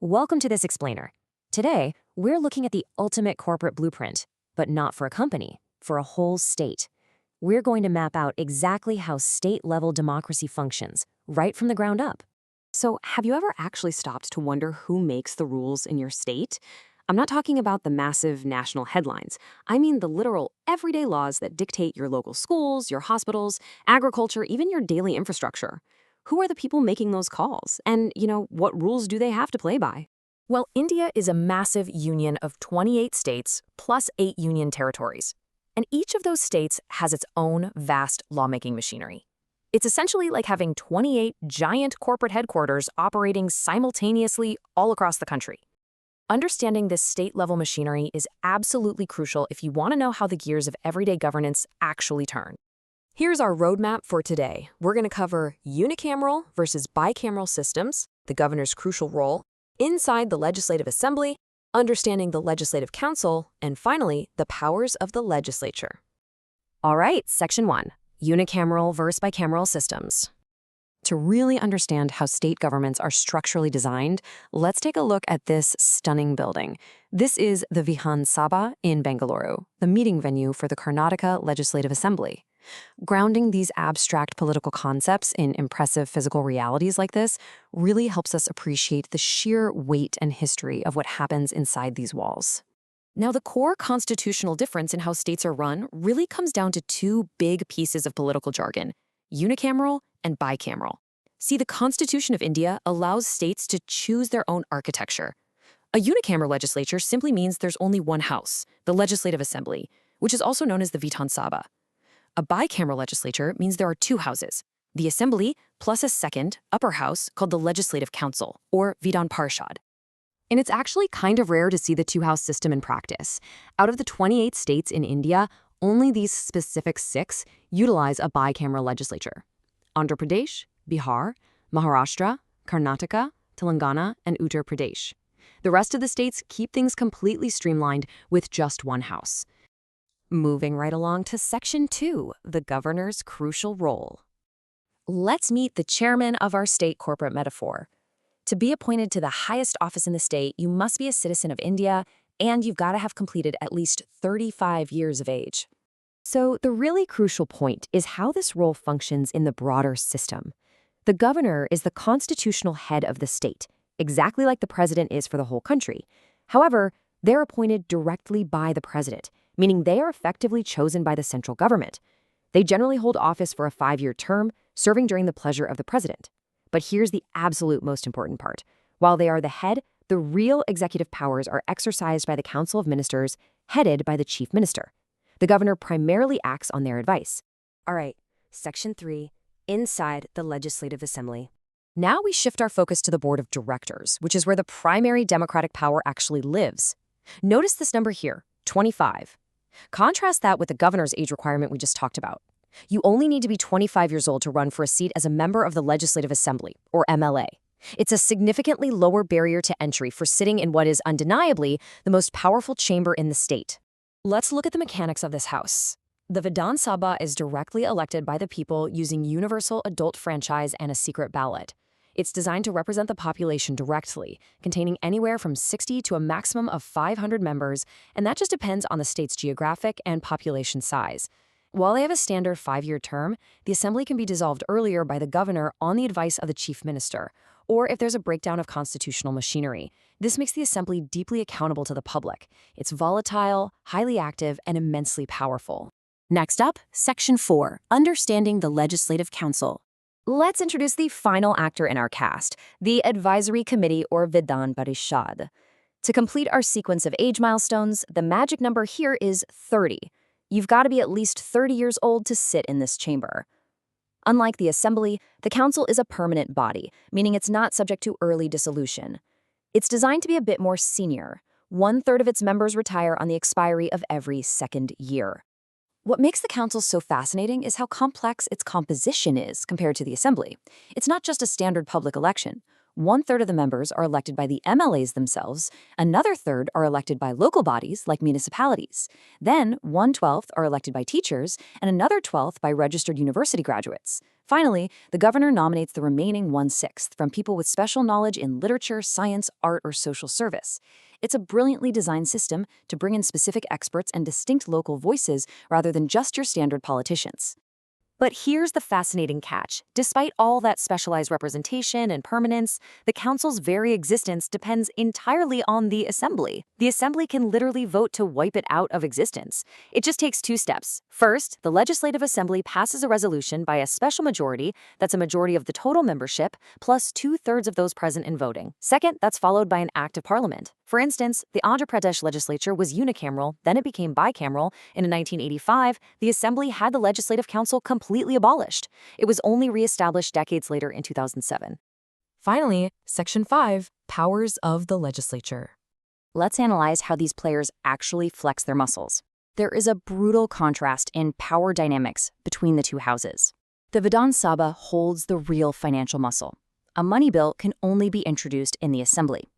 Welcome to this explainer. Today, we're looking at the ultimate corporate blueprint, but not for a company, for a whole state. We're going to map out exactly how state-level democracy functions, right from the ground up. So, have you ever actually stopped to wonder who makes the rules in your state? I'm not talking about the massive national headlines. I mean the literal everyday laws that dictate your local schools, your hospitals, agriculture, even your daily infrastructure. Who are the people making those calls? And, what rules do they have to play by? Well, India is a massive union of 28 states plus 8 union territories. And each of those states has its own vast lawmaking machinery. It's essentially like having 28 giant corporate headquarters operating simultaneously all across the country. Understanding this state-level machinery is absolutely crucial if you want to know how the gears of everyday governance actually turn. Here's our roadmap for today. We're going to cover unicameral versus bicameral systems, the governor's crucial role, inside the Legislative Assembly, understanding the Legislative Council, and finally, the powers of the legislature. All right, Section 1, unicameral versus bicameral systems. To really understand how state governments are structurally designed, let's take a look at this stunning building. This is the Vidhan Sabha in Bengaluru, the meeting venue for the Karnataka Legislative Assembly. Grounding these abstract political concepts in impressive physical realities like this really helps us appreciate the sheer weight and history of what happens inside these walls. Now, the core constitutional difference in how states are run really comes down to two big pieces of political jargon: unicameral and bicameral. See, the Constitution of India allows states to choose their own architecture. A unicameral legislature simply means there's only one house, the Legislative Assembly, which is also known as the Vidhan Sabha. A bicameral legislature means there are two houses, the Assembly plus a second, upper house called the Legislative Council, or Vidhan Parshad. And it's actually kind of rare to see the two-house system in practice. Out of the 28 states in India, only these specific 6 utilize a bicameral legislature: Andhra Pradesh, Bihar, Maharashtra, Karnataka, Telangana, and Uttar Pradesh. The rest of the states keep things completely streamlined with just one house. Moving right along to Section 2, the governor's crucial role. Let's meet the chairman of our state corporate metaphor. To be appointed to the highest office in the state, you must be a citizen of India, and you've got to have completed at least 35 years of age. So the really crucial point is how this role functions in the broader system. The governor is the constitutional head of the state, exactly like the president is for the whole country. However, they're appointed directly by the president, meaning they are effectively chosen by the central government. They generally hold office for a 5-year term, serving during the pleasure of the president. But here's the absolute most important part. While they are the head, the real executive powers are exercised by the Council of Ministers, headed by the chief minister. The governor primarily acts on their advice. All right, Section 3, inside the Legislative Assembly. Now we shift our focus to the Board of Directors, which is where the primary democratic power actually lives. Notice this number here, 25. Contrast that with the governor's age requirement we just talked about. You only need to be 25 years old to run for a seat as a member of the Legislative Assembly, or MLA. It's a significantly lower barrier to entry for sitting in what is undeniably the most powerful chamber in the state. Let's look at the mechanics of this house. The Vidhan Sabha is directly elected by the people using universal adult franchise and a secret ballot. It's designed to represent the population directly, containing anywhere from 60 to a maximum of 500 members, and that just depends on the state's geographic and population size. While they have a standard 5-year term, the assembly can be dissolved earlier by the governor on the advice of the chief minister, or if there's a breakdown of constitutional machinery. This makes the assembly deeply accountable to the public. It's volatile, highly active, and immensely powerful. Next up, Section 4, understanding the Legislative Council. Let's introduce the final actor in our cast, the Advisory Committee, or Vidhan Parishad. To complete our sequence of age milestones, the magic number here is 30. You've got to be at least 30 years old to sit in this chamber. Unlike the assembly, the council is a permanent body, meaning it's not subject to early dissolution. It's designed to be a bit more senior. 1/3 of its members retire on the expiry of every second year. What makes the council so fascinating is how complex its composition is compared to the assembly. It's not just a standard public election. 1/3 of the members are elected by the MLAs themselves, another third are elected by local bodies like municipalities. Then 1/12 are elected by teachers, and another 12th by registered university graduates. Finally, the governor nominates the remaining 1/6 from people with special knowledge in literature, science, art, or social service. It's a brilliantly designed system to bring in specific experts and distinct local voices rather than just your standard politicians. But here's the fascinating catch. Despite all that specialized representation and permanence, the council's very existence depends entirely on the assembly. The assembly can literally vote to wipe it out of existence. It just takes 2 steps. First, the legislative assembly passes a resolution by a special majority that's a majority of the total membership, plus 2/3 of those present in voting. Second, that's followed by an act of parliament. For instance, the Andhra Pradesh legislature was unicameral, then it became bicameral, and in 1985, the assembly had the legislative council completely abolished. It was only reestablished decades later in 2007. Finally, Section 5, Powers of the Legislature. Let's analyze how these players actually flex their muscles. There is a brutal contrast in power dynamics between the two houses. The Vidhan Sabha holds the real financial muscle. A money bill can only be introduced in the assembly.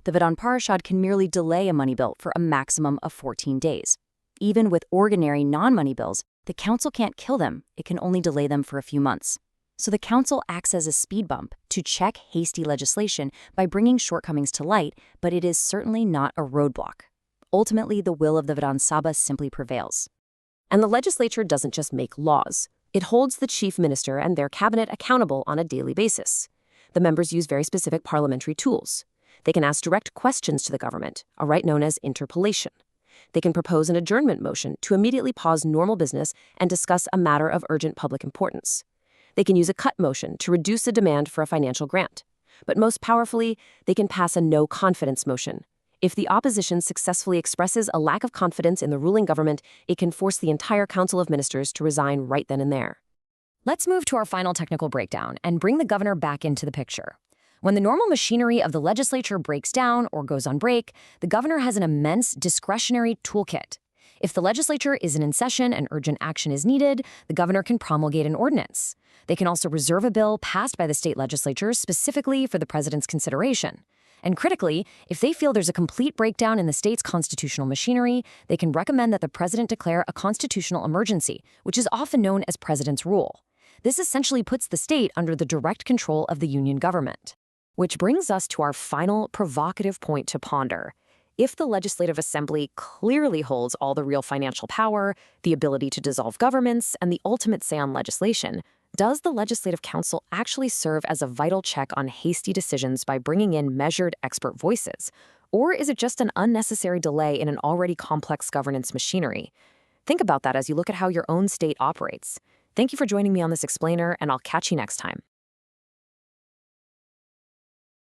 The Vidhan Parishad can merely delay a money bill for a maximum of 14 days. Even with ordinary non-money bills, the council can't kill them, it can only delay them for a few months. So the council acts as a speed bump to check hasty legislation by bringing shortcomings to light, but it is certainly not a roadblock. Ultimately, the will of the Vidhan Sabha simply prevails. And the legislature doesn't just make laws. It holds the chief minister and their cabinet accountable on a daily basis. The members use very specific parliamentary tools. They can ask direct questions to the government, a right known as interpellation. They can propose an adjournment motion to immediately pause normal business and discuss a matter of urgent public importance. They can use a cut motion to reduce a demand for a financial grant. But most powerfully, they can pass a no-confidence motion. If the opposition successfully expresses a lack of confidence in the ruling government, it can force the entire Council of Ministers to resign right then and there. Let's move to our final technical breakdown and bring the governor back into the picture. When the normal machinery of the legislature breaks down or goes on break, the governor has an immense discretionary toolkit. If the legislature isn't in session and urgent action is needed, the governor can promulgate an ordinance. They can also reserve a bill passed by the state legislatures specifically for the president's consideration. And critically, if they feel there's a complete breakdown in the state's constitutional machinery, they can recommend that the president declare a constitutional emergency, which is often known as president's rule. This essentially puts the state under the direct control of the union government. Which brings us to our final provocative point to ponder. If the Legislative Assembly clearly holds all the real financial power, the ability to dissolve governments, and the ultimate say on legislation, does the Legislative Council actually serve as a vital check on hasty decisions by bringing in measured expert voices? Or is it just an unnecessary delay in an already complex governance machinery? Think about that as you look at how your own state operates. Thank you for joining me on this explainer, and I'll catch you next time.